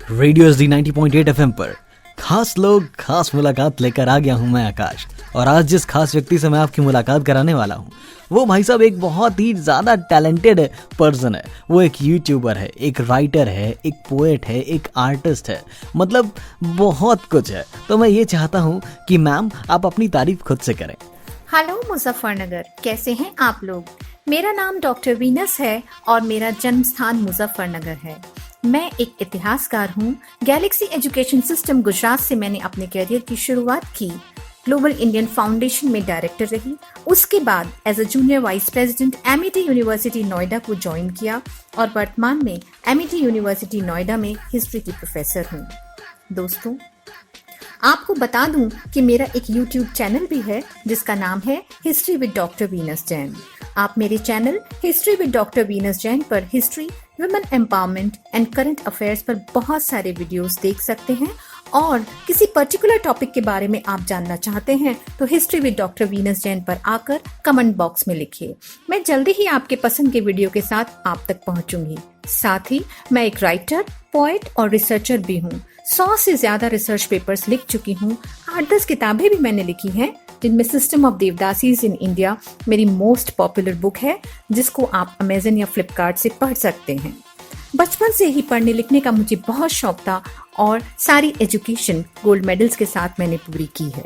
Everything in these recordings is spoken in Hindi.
रेडियो SD 90.8 FM पर खास लोग खास मुलाकात लेकर आ गया हूं मैं आकाश। और आज जिस खास व्यक्ति से मैं आपकी मुलाकात कराने वाला हूं वो भाई साहब एक बहुत ही ज़्यादा टैलेंटेड पर्सन है। वो एक यूट्यूबर है, एक राइटर है, एक पोएट है, एक आर्टिस्ट है, मतलब बहुत कुछ है। तो मैं ये चाहता हूँ कि मैम आप अपनी तारीफ खुद से करें। हेलो मुजफ्फरनगर, कैसे हैं आप लोग? मेरा नाम डॉक्टर वीनस है और मेरा जन्म स्थान मुजफ्फरनगर है। मैं एक इतिहासकार हूँ। गैलेक्सी एजुकेशन सिस्टम गुजरात से मैंने अपने करियर की शुरुआत की। ग्लोबल इंडियन फाउंडेशन में डायरेक्टर रही। उसके बाद as a junior vice president Amity university Noida को ज्वाइन किया और वर्तमान में एमिटी यूनिवर्सिटी नोएडा में हिस्ट्री की प्रोफेसर हूँ। दोस्तों, आपको बता दूं कि मेरा एक YouTube चैनल भी है जिसका नाम है history with doctor Venus Jain. आप मेरे channel history with doctor Venus Jain पर history, women empowerment and current affairs पर बहुत सारे वीडियोस देख सकते हैं। और किसी पर्टिकुलर टॉपिक के बारे में आप जानना चाहते हैं तो history with doctor Venus Jain पर आकर कमेंट बॉक्स में लिखिए। मैं जल्दी ही आपके पसंद के वीडियो के साथ आप तक पहुंचूंगी। साथ ही मैं एक राइटर, पोएट और रिसर्चर भी हूँ। 100 से ज्यादा रिसर्च पेपर्स लिख चुकी हूँ। 8-10 किताबें भी मैंने लिखी हैं, जिनमें system of devadasis in India मेरी मोस्ट पॉपुलर बुक है, जिसको आप अमेजन या फ्लिपकार्ट से पढ़ सकते हैं। बचपन से ही पढ़ने लिखने का मुझे बहुत शौक था और सारी एजुकेशन गोल्ड मेडल्स के साथ मैंने पूरी की है।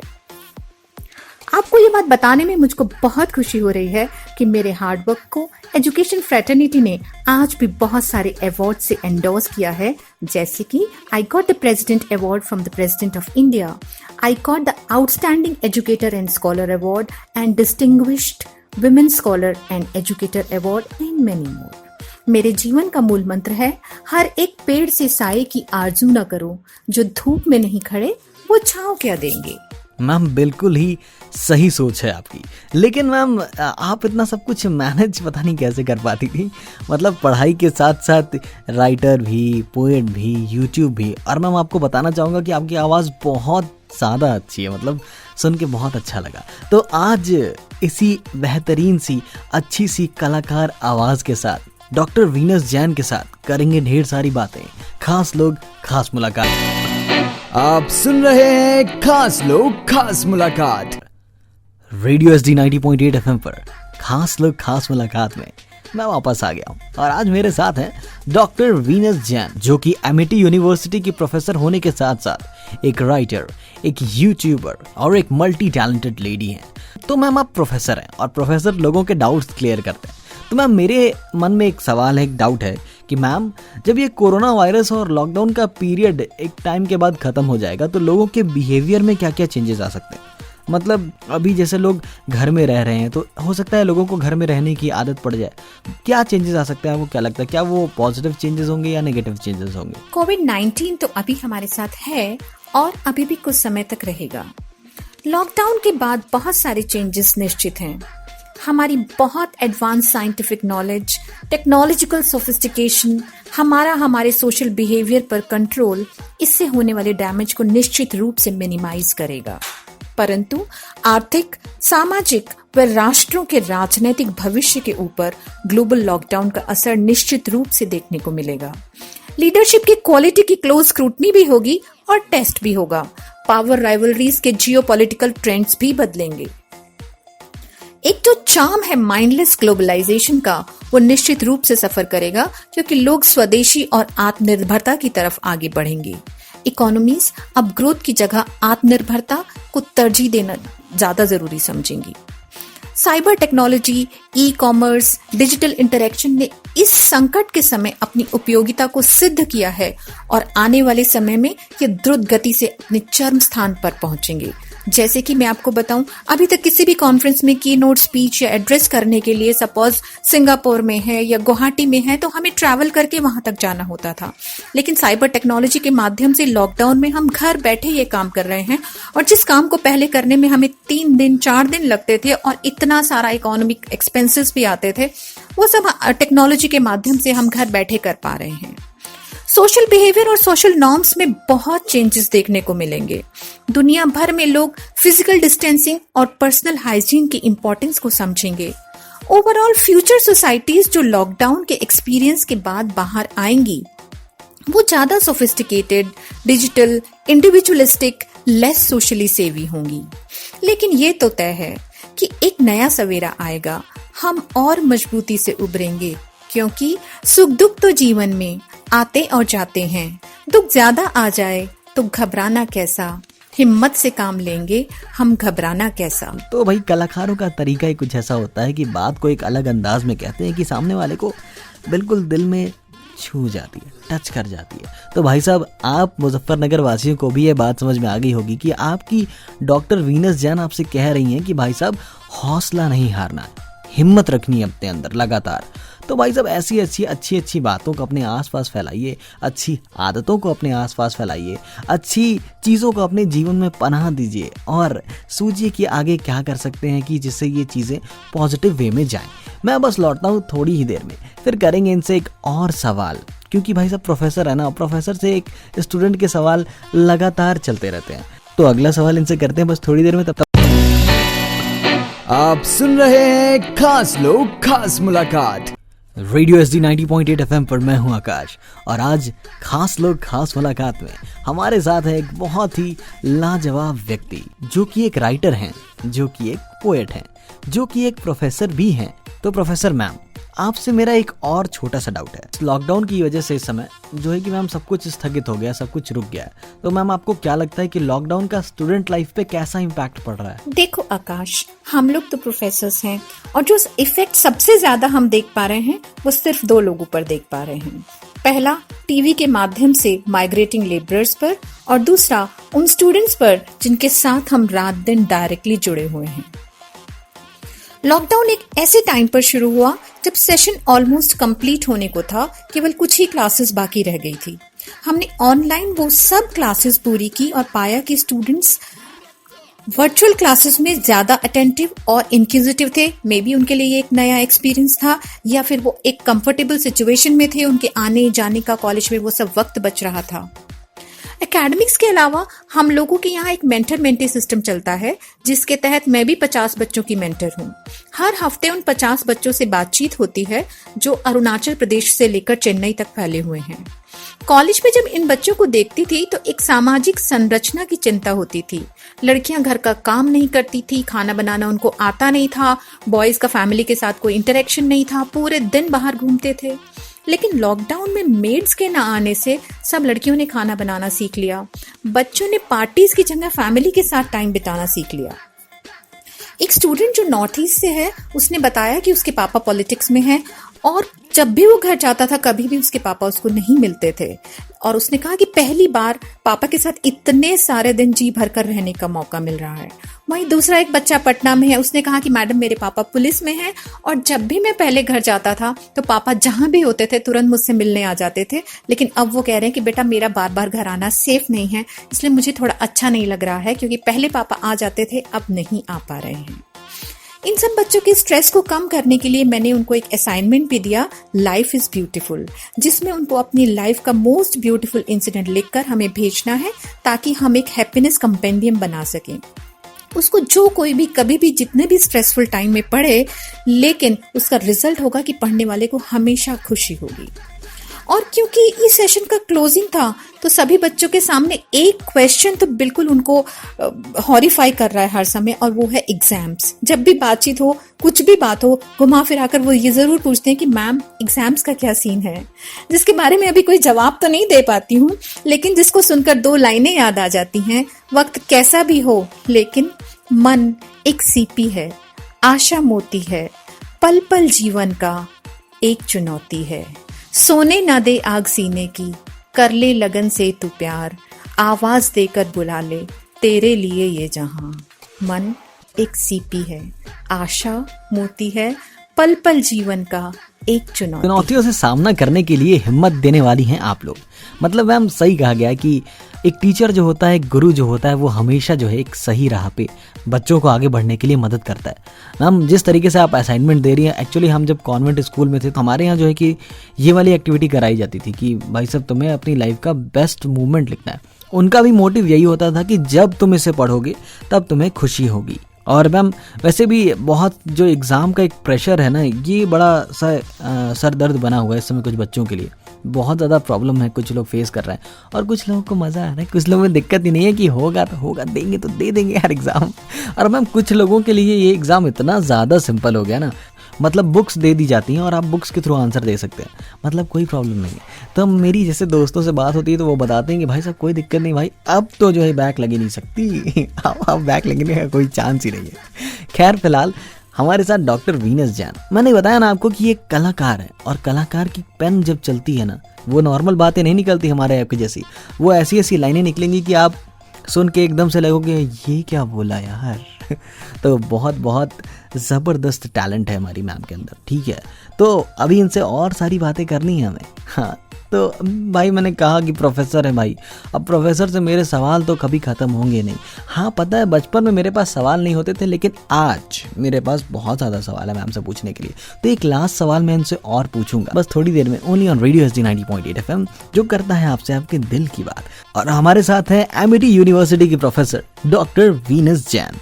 आपको ये बात बताने में मुझको बहुत खुशी हो रही है कि मेरे हार्डवर्क को एजुकेशन फ्रेटर्निटी ने आज भी बहुत सारे अवार्ड से एंडोर्स किया है, जैसे कि I got the president award from the president of India, I got the outstanding educator and scholar award and distinguished women scholar and educator award and many more. मेरे जीवन का मूल मंत्र है, हर एक पेड़ से साये की आरजू न करो, जो धूप में नहीं खड़े वो छांव क्या देंगे। मैम बिल्कुल ही सही सोच है आपकी, लेकिन मैम आप इतना सब कुछ मैनेज पता नहीं कैसे कर पाती थी। मतलब पढ़ाई के साथ साथ राइटर भी, पोएट भी, यूट्यूब भी। और मैम आपको बताना चाहूँगा कि आपकी आवाज़ बहुत ज़्यादा अच्छी है, मतलब सुन के बहुत अच्छा लगा। तो आज इसी बेहतरीन सी अच्छी सी कलाकार आवाज़ के साथ डॉक्टर वीनस जैन के साथ करेंगे ढेर सारी बातें। खास लोग खास मुलाकात। आप सुन रहे हैं खास लोग खास मुलाकात। रेडियो SD 90.8 FM पर खास लोग खास मुलाकात में मैं वापस आ गया हूँ। और आज मेरे साथ हैं डॉक्टर वीनस जैन, जो कि एमिटी यूनिवर्सिटी की प्रोफेसर होने के साथ साथ एक राइटर, एक यूट्यूबर और एक मल्टी टैलेंटेड लेडी हैं। तो मैम आप प्रोफेसर हैं और प्रोफेसर लोगों के डाउट्स क्लियर करते हैं। तो मैम मेरे मन में एक सवाल है, एक डाउट है कि मैम जब ये कोरोना वायरस और लॉकडाउन का पीरियड एक टाइम के बाद ख़त्म हो जाएगा तो लोगों के बिहेवियर में क्या क्या चेंजेस आ सकते हैं? मतलब अभी जैसे लोग घर में रह रहे हैं तो हो सकता है लोगों को घर में रहने की आदत पड़ जाए। क्या चेंजेस आ सकते हैं, आपको क्या लगता है? क्या वो पॉजिटिव चेंजेस होंगे या नेगेटिव चेंजेस होंगे? कोविड-19 तो अभी हमारे साथ है और अभी भी कुछ समय तक रहेगा। लॉकडाउन के बाद बहुत सारे चेंजेस निश्चित हैं। हमारी बहुत advance scientific knowledge, technological sophistication, हमारे सोशल बिहेवियर पर कंट्रोल इससे होने वाले डैमेज को निश्चित रूप से मिनिमाइज करेगा। परंतु आर्थिक, सामाजिक व राष्ट्रों के राजनीतिक भविष्य के ऊपर ग्लोबल लॉकडाउन का असर निश्चित रूप से देखने को मिलेगा। लीडरशिप की क्वालिटी की क्लोज स्क्रूटनी भी होगी और टेस्ट भी होगा। पावर राइवलरीज के जियोपॉलिटिकल ट्रेंड्स भी बदलेंगे। एक जो चार्म है माइंडलेस ग्लोबलाइजेशन का, वो निश्चित रूप से सफर करेगा, क्योंकि लोग स्वदेशी और आत्मनिर्भरता की तरफ आगे बढ़ेंगे। इकोनॉमीज अब ग्रोथ की जगह आत्मनिर्भरता को तरजीह देना ज्यादा जरूरी समझेंगी। Cyber technology, e commerce, digital interaction ने इस संकट के समय अपनी उपयोगिता को सिद्ध किया है और आने वाले समय में ये द्रुत गति से अपने चरम स्थान पर पहुंचेंगे। जैसे कि मैं आपको बताऊं, अभी तक किसी भी कॉन्फ्रेंस में की नोट स्पीच या एड्रेस करने के लिए सपोज सिंगापुर में है या गुवाहाटी में है तो हमें ट्रैवल करके वहां तक जाना होता था। लेकिन साइबर टेक्नोलॉजी के माध्यम से लॉकडाउन में हम घर बैठे ये काम कर रहे हैं, और जिस काम को पहले करने में हमें 3 दिन 4 दिन लगते थे और इतना सारा इकोनॉमिक एक्सपेंसेस भी आते थे, वो सब टेक्नोलॉजी के माध्यम से हम घर बैठे कर पा रहे हैं। सोशल बिहेवियर और सोशल नॉर्म्स में बहुत चेंजेस देखने को मिलेंगे। दुनिया भर में लोग फिजिकल डिस्टेंसिंग और पर्सनल हाइजीन की इंपॉर्टेंस को समझेंगे। ओवरऑल फ्यूचर सोसाइटीज जो लॉकडाउन के एक्सपीरियंस के बाद बाहर आएंगी वो ज्यादा sophisticated, digital, individualistic, less socially सेवी होंगी। लेकिन ये तो तय है कि एक नया सवेरा आएगा, हम और मजबूती से उभरेंगे, क्योंकि सुख दुख तो जीवन में आते और जाते हैं। दुख ज्यादा आ जाए तो घबराना कैसा, हिम्मत से काम लेंगे हम, घबराना कैसा। तो भाई कलाकारों का तरीका ही कुछ ऐसा होता है कि बात को एक अलग अंदाज में कहते हैं कि सामने वाले को बिल्कुल दिल में छू जाती है, टच कर जाती है। तो भाई साहब, आप मुजफ्फरनगर वासियों को भी ये बात समझ में आ गई होगी कि आपकी डॉक्टर वीनस जैन आपसे कह रही हैं कि भाई साहब हौसला नहीं हारना है, हिम्मत रखनी है अपने अंदर लगातार। तो भाई साहब ऐसी अच्छी बातों को अपने आसपास फैलाइए, अच्छी आदतों को अपने आसपास फैलाइए, अच्छी चीज़ों को अपने जीवन में पनाह दीजिए और सोचिए कि आगे क्या कर सकते हैं कि जिससे ये चीज़ें पॉजिटिव वे में जाएं। मैं बस लौटता हूँ थोड़ी ही देर में, फिर करेंगे इनसे एक और सवाल, क्योंकि भाई साहब प्रोफेसर है ना, प्रोफेसर से एक स्टूडेंट के सवाल लगातार चलते रहते हैं। तो अगला सवाल इनसे करते हैं बस थोड़ी देर में। तब आप सुन रहे हैं खास लोग खास मुलाकात। रेडियो SD 90.8 FM पर मैं हूं आकाश और आज खास लोग खास मुलाकात में हमारे साथ है एक बहुत ही लाजवाब व्यक्ति, जो कि एक राइटर हैं, जो कि एक पोएट हैं, जो कि एक प्रोफेसर भी हैं। तो प्रोफेसर मैम, आपसे मेरा एक और छोटा सा डाउट है। लॉकडाउन की वजह से इस समय जो है कि मैम सब कुछ स्थगित हो गया, सब कुछ रुक गया है। तो मैम आपको क्या लगता है कि लॉकडाउन का स्टूडेंट लाइफ पे कैसा इम्पैक्ट पड़ रहा है? देखो आकाश, हम लोग तो प्रोफेसर्स हैं और जो इफेक्ट सबसे ज्यादा हम देख पा रहे हैं वो सिर्फ दो लोगों पर देख पा रहे हैं। पहला, टीवी के माध्यम से माइग्रेटिंग लेबरर्स पर, और दूसरा उन स्टूडेंट्स पर जिनके साथ हम रात दिन डायरेक्टली जुड़े हुए हैं। लॉकडाउन एक ऐसे टाइम पर शुरू हुआ जब सेशन ऑलमोस्ट कंप्लीट होने को था, केवल कुछ ही क्लासेस बाकी रह गई थी। हमने ऑनलाइन वो सब क्लासेस पूरी की और पाया कि स्टूडेंट्स वर्चुअल क्लासेस में ज्यादा अटेंटिव और इंक्विजिटिव थे। मे बी उनके लिए एक नया एक्सपीरियंस था, या फिर वो एक कंफर्टेबल सिचुएशन में थे, उनके आने जाने का कॉलेज में वो सब वक्त बच रहा था। एकेडमिक्स के अलावा हम लोगों के यहाँ एक मेंटर मेंटी सिस्टम चलता है, जिसके तहत मैं भी 50 बच्चों की मेंटर हूँ। हर हफ्ते उन 50 बच्चों से बातचीत होती है जो अरुणाचल प्रदेश से लेकर चेन्नई तक फैले हुए हैं। कॉलेज में जब इन बच्चों को देखती थी तो एक सामाजिक संरचना की चिंता होती थी। लड़कियां घर का काम नहीं करती थी, खाना बनाना उनको आता नहीं था, बॉयज का फैमिली के साथ कोई इंटरेक्शन नहीं था, पूरे दिन बाहर घूमते थे। लेकिन लॉकडाउन में मेड्स के ना आने से सब लड़कियों ने खाना बनाना सीख लिया। बच्चों ने पार्टीज की जगह फैमिली के साथ टाइम बिताना सीख लिया। एक स्टूडेंट जो नॉर्थ ईस्ट से है, उसने बताया कि उसके पापा पॉलिटिक्स में हैं और जब भी वो घर जाता था कभी भी उसके पापा उसको नहीं मिलते थे। और उसने कहा कि पहली बार पापा के साथ इतने सारे दिन जी भर कर रहने का मौका मिल रहा है। वहीं दूसरा एक बच्चा पटना में है, उसने कहा कि मैडम मेरे पापा पुलिस में हैं और जब भी मैं पहले घर जाता था तो पापा जहां भी होते थे तुरंत मुझसे मिलने आ जाते थे, लेकिन अब वो कह रहे हैं कि बेटा मेरा बार बार घर आना सेफ नहीं है, इसलिए मुझे थोड़ा अच्छा नहीं लग रहा है, क्योंकि पहले पापा आ जाते थे अब नहीं आ पा रहे हैं। इन सब बच्चों के स्ट्रेस को कम करने के लिए मैंने उनको एक असाइनमेंट भी दिया, लाइफ इज ब्यूटीफुल, जिसमें उनको अपनी लाइफ का मोस्ट ब्यूटीफुल इंसिडेंट लिखकर हमें भेजना है ताकि हम एक हैप्पीनेस कंपेंडियम बना सकें। उसको जो कोई भी कभी भी जितने भी स्ट्रेसफुल टाइम में पढ़े, लेकिन उसका रिजल्ट होगा कि पढ़ने वाले को हमेशा खुशी होगी। और क्योंकि इस सेशन का क्लोजिंग था तो सभी बच्चों के सामने एक क्वेश्चन तो बिल्कुल उनको हॉरिफाई कर रहा है हर समय, और वो है एग्जाम्स। जब भी बातचीत हो, कुछ भी बात हो, घुमा फिरा कर वो ये जरूर पूछते हैं कि मैम एग्जाम्स का क्या सीन है, जिसके बारे में अभी कोई जवाब तो नहीं दे पाती हूँ, लेकिन जिसको सुनकर दो लाइनें याद आ जाती हैं, वक्त कैसा भी हो लेकिन मन एक सीपी है, आशा मोती है, पल पल जीवन का एक चुनौती है, सोने ना दे आग सीने की, कर ले लगन से तू प्यार, आवाज देकर बुला ले तेरे लिए ये जहां। मन एक सीपी है, आशा मोती है, पल पल जीवन का एक चुनौतियों से सामना करने के लिए हिम्मत देने वाली हैं आप लोग। मतलब मैम सही कहा गया कि एक टीचर जो होता है, एक गुरु जो होता है, वो हमेशा जो है एक सही राह पे बच्चों को आगे बढ़ने के लिए मदद करता है। मैम जिस तरीके से आप असाइनमेंट दे रही हैं, एक्चुअली हम जब कॉन्वेंट स्कूल में थे तो हमारे यहाँ जो है कि ये वाली एक्टिविटी कराई जाती थी कि भाई साहब तुम्हें अपनी लाइफ का बेस्ट मूवमेंट लिखना है। उनका भी मोटिव यही होता था कि जब तुम इसे पढ़ोगे तब तुम्हें खुशी होगी। और मैम वैसे भी बहुत जो एग्ज़ाम का एक प्रेशर है ना, ये बड़ा सा सर दर्द बना हुआ है इस समय कुछ बच्चों के लिए। बहुत ज़्यादा प्रॉब्लम है, कुछ लोग फेस कर रहे हैं और कुछ लोगों को मज़ा आ रहा है, कुछ लोगों में दिक्कत ही नहीं है कि होगा तो होगा, देंगे तो दे देंगे यार एग्ज़ाम। और मैम कुछ लोगों के लिए ये एग्ज़ाम इतना ज़्यादा सिंपल हो गया ना, मतलब बुक्स दे दी जाती हैं और आप बुक्स के थ्रू आंसर दे सकते हैं, मतलब कोई प्रॉब्लम नहीं है। तो मेरी जैसे दोस्तों से बात होती है तो वो बताते हैं कि भाई साहब कोई दिक्कत नहीं भाई, अब तो जो है बैक लगी नहीं सकती। अब बैक लगने का कोई चांस ही नहीं है। खैर फिलहाल हमारे साथ डॉक्टर वीनस जैन, मैंने बताया ना आपको कि ये कलाकार है और कलाकार की पेन जब चलती है ना, वो नॉर्मल बातें नहीं निकलती हमारे ऐप की जैसी, वो ऐसी ऐसी लाइनें निकलेंगी कि आप सुन के एकदम से लगोगे ये क्या बोला यार। तो बहुत बहुत ज़बरदस्त टैलेंट है हमारी मैम के अंदर, ठीक है। तो अभी इनसे और सारी बातें करनी है हमें। हाँ तो भाई मैंने कहा कि प्रोफेसर है भाई, अब प्रोफेसर से मेरे सवाल तो कभी ख़त्म होंगे नहीं। हाँ पता है बचपन में मेरे पास सवाल नहीं होते थे, लेकिन आज मेरे पास बहुत ज़्यादा सवाल है मैम से पूछने के लिए। तो एक लास्ट सवाल मैं इनसे और पूछूंगा बस थोड़ी देर में, only on radio SD 90.8 FM, जो करता है आपसे आपके दिल की बात। और हमारे साथ हैं एमिटी यूनिवर्सिटी के प्रोफेसर डॉक्टर वीनस जैन।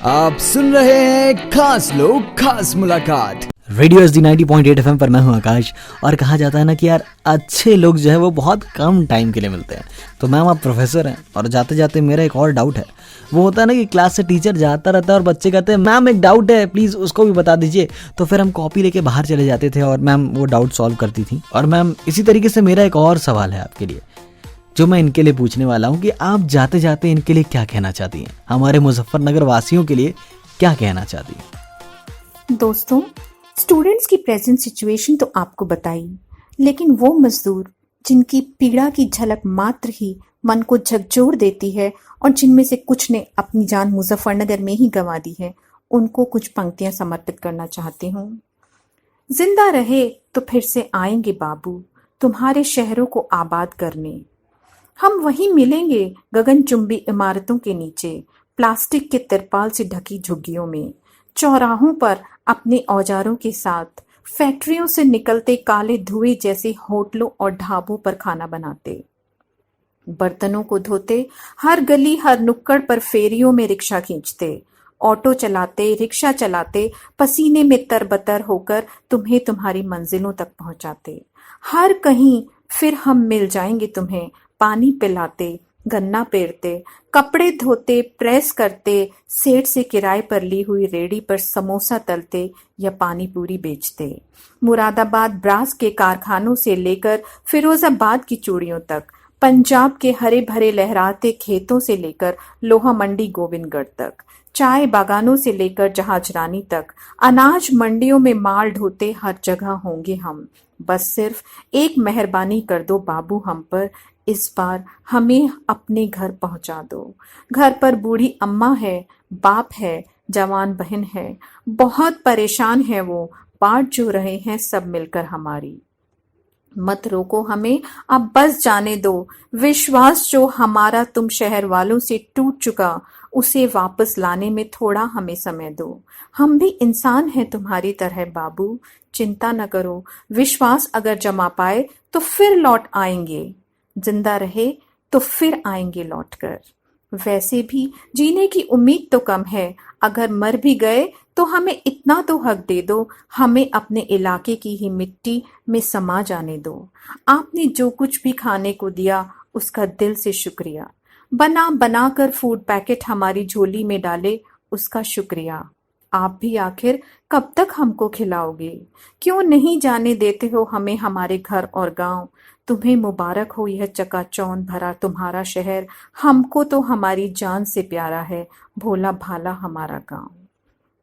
आप सुन रहे हैं खास लोग खास मुलाकात रेडियो SD 90.8 FM पर मैं हूं आकाश। और कहा जाता है ना कि यार अच्छे लोग जो है वो बहुत कम टाइम के लिए मिलते हैं। तो मैम आप प्रोफेसर हैं और जाते जाते मेरा एक और डाउट है। वो होता है ना कि क्लास से टीचर जाता रहता है और बच्चे कहते हैं मैम एक डाउट है प्लीज़ उसको भी बता दीजिए, तो फिर हम कॉपी लेके बाहर चले जाते थे और मैम वो डाउट सॉल्व करती थी। और मैम इसी तरीके से मेरा एक और सवाल है आपके लिए जो मैं इनके लिए पूछने वाला हूँ कि आप जाते जाते इनके लिए क्या कहना चाहती हैं, हमारे मुजफ्फरनगर वासियों के लिए क्या कहना चाहती हैं? दोस्तों, स्टूडेंट्स की प्रेजेंट सिचुएशन तो आपको बताई, लेकिन वो मजदूर जिनकी पीड़ा की झलक मात्र ही मन को झकझोर देती है और जिनमें से कुछ ने अपनी जान मुजफ्फरनगर में ही गंवा दी है, उनको कुछ पंक्तियां समर्पित करना चाहती हूँ। जिंदा रहे तो फिर से आएंगे बाबू तुम्हारे शहरों को आबाद करने। हम वहीं मिलेंगे गगनचुंबी इमारतों के नीचे, प्लास्टिक के तिरपाल से ढकी झुग्गियों में, चौराहों पर अपने औजारों के साथ, फैक्ट्रियों से निकलते काले धुएं जैसे होटलों और ढाबों पर खाना बनाते, बर्तनों को धोते, हर गली हर नुक्कड़ पर फेरियों में रिक्शा खींचते, ऑटो चलाते, रिक्शा चलाते, पसीने में तरबतर होकर तुम्हें तुम्हारी मंजिलों तक पहुंचाते। हर कहीं फिर हम मिल जाएंगे तुम्हें, पानी पिलाते, गन्ना पेरते, कपड़े धोते, प्रेस करते, सेठ से किराए पर ली हुई रेडी पर समोसा तलते या पानी पूरी बेचते। मुरादाबाद ब्रास के कारखानों से लेकर फिरोजाबाद की चूड़ियों तक, पंजाब के हरे भरे लहराते खेतों से लेकर लोहा मंडी गोविंदगढ़ तक, चाय बागानों से लेकर जहाजरानी तक, अनाज मंडियों में माल ढोते हर जगह होंगे हम। बस सिर्फ एक मेहरबानी कर दो बाबू हम पर, इस बार हमें अपने घर पहुंचा दो। घर पर बूढ़ी अम्मा है, बाप है, जवान बहन है, बहुत परेशान है वो, बाट जो रहे हैं सब मिलकर हमारी। मत रोको हमें, अब बस जाने दो। विश्वास जो हमारा तुम शहर वालों से टूट चुका, उसे वापस लाने में थोड़ा हमें समय दो। हम भी इंसान हैं तुम्हारी तरह बाबू, चिंता न करो। विश्वास अगर जमा पाए तो फिर लौट आएंगे, जिंदा रहे तो फिर आएंगे लौटकर। वैसे भी जीने की उम्मीद तो कम है, अगर मर भी गए तो हमें इतना तो हक दे दो, हमें अपने इलाके की ही मिट्टी में समा जाने दो। आपने जो कुछ भी खाने को दिया उसका दिल से शुक्रिया। बना बना कर फूड पैकेट हमारी झोली में डाले, उसका शुक्रिया। आप भी आखिर कब तक हमको खिलाओगे? क्यों नहीं जाने देते हो हमें हमारे घर और गांव? तुम्हें मुबारक हो यह चकाचौंध भरा तुम्हारा शहर, हमको तो हमारी जान से प्यारा है भोला भाला हमारा गांव।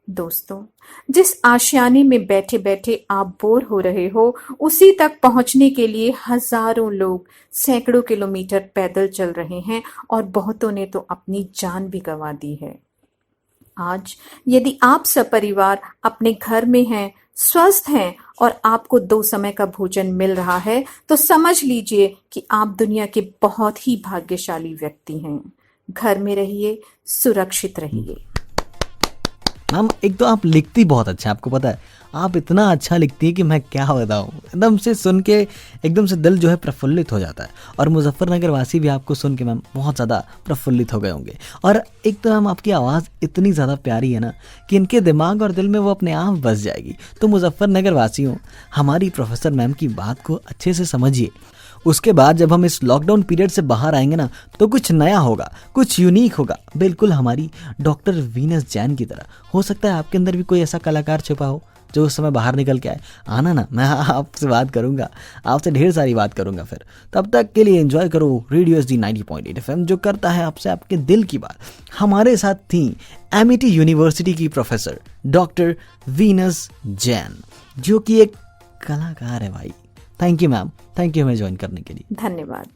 दोस्तों, जिस आशियाने में बैठे बैठे आप बोर हो रहे हो, उसी तक पहुंचने के लिए हजारों लोग सैकड़ों किलोमीटर पैदल चल रहे हैं और बहुतों ने तो अपनी जान भी गंवा दी है। आज यदि आप सपरिवार अपने घर में हैं, स्वस्थ हैं और आपको 2 समय का भोजन मिल रहा है, तो समझ लीजिए कि आप दुनिया के बहुत ही भाग्यशाली व्यक्ति हैं। घर में रहिए, सुरक्षित रहिए। मैम एक तो आप लिखती बहुत अच्छा है, आपको पता है आप इतना अच्छा लिखती है कि मैं क्या बताऊँ, एकदम से सुन के एकदम से दिल जो है प्रफुल्लित हो जाता है। और मुजफ्फरनगर वासी भी आपको सुन के मैम बहुत ज़्यादा प्रफुल्लित हो गए होंगे। और एक तो मैम आपकी आवाज़ इतनी ज़्यादा प्यारी है ना कि इनके दिमाग और दिल में वो अपने आप बस जाएगी। तो मुजफ्फरनगर वासियों, हमारी प्रोफेसर मैम की बात को अच्छे से समझिए। उसके बाद जब हम इस लॉकडाउन पीरियड से बाहर आएंगे ना, तो कुछ नया होगा, कुछ यूनिक होगा, बिल्कुल हमारी डॉक्टर वीनस जैन की तरह। हो सकता है आपके अंदर भी कोई ऐसा कलाकार छुपा हो जो उस समय बाहर निकल के आए। आना ना, मैं आपसे बात करूंगा, आपसे ढेर सारी बात करूंगा। फिर तब तक के लिए एंजॉय करो रेडियो SD 90.8 FM, जो करता है आपसे आपके दिल की बात। हमारे साथ थी एमिटी यूनिवर्सिटी की प्रोफेसर डॉक्टर वीनस जैन, जो कि एक कलाकार है भाई। Thank you ma'am, thank you हमें ज्वाइन करने के लिए। धन्यवाद।